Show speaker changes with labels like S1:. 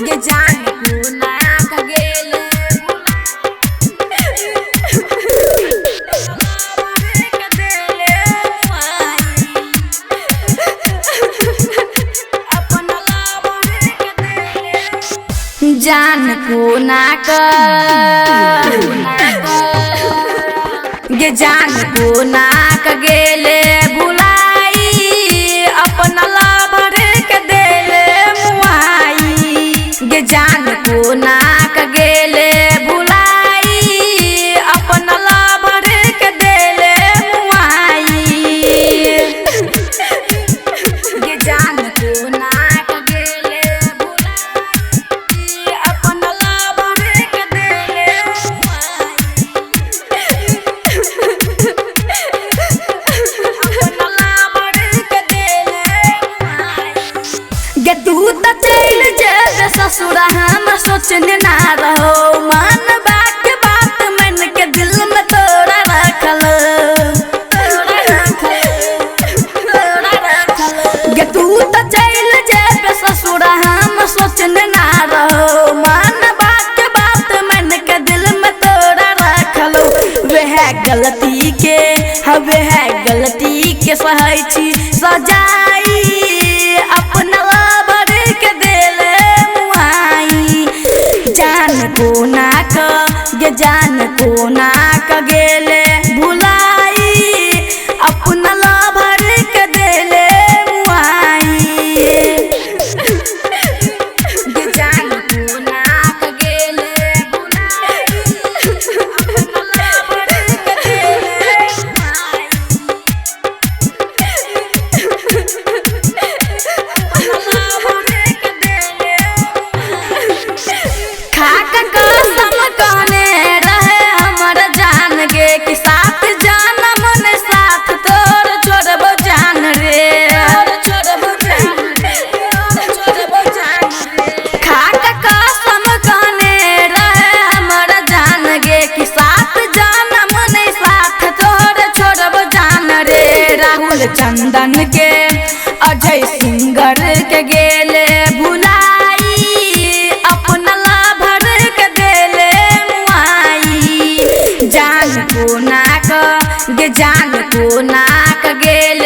S1: गे जान को नाक गेले जान को नाक गे जान को नाक गेले भुलाई अपना लवर के देले मुआई गे जान को नाक गेले भुलाई अपना लवर के देले मुआई गे जान को नाक गेले भुलाई अपना लवर के देले गे तू तो चल जब ससुर हम सोचने ना रहो मन बात बात मन के दिल में तोड़ा रखल गे तू तो चल जब ससुर हम सोचने ना रहो मन बात बात मन के दिल में तोड़ा रखल वह गलती के वह गलती के सहै छी सजाई अपना लवर के देले मुआई जान को नाक गे जान को नाक गेले भुलाई अपना लवर के देले मुआई गे जान को नाक गेले भुलाई अपना लवर के देले मुआई खाक कसम कहने रहे हमर जान गे कि साथ जान मन साथ तोर छोड़बो जान रे खाक कसम कहने रहे हमर जान गे कि साथ जान मन साथ तोर छोड़बो जान रे राहुल चंदन के अजय सिंगर के गेले भुलाई अपना लवर के देले मुआई जान को नाक गे जान को नाक गेले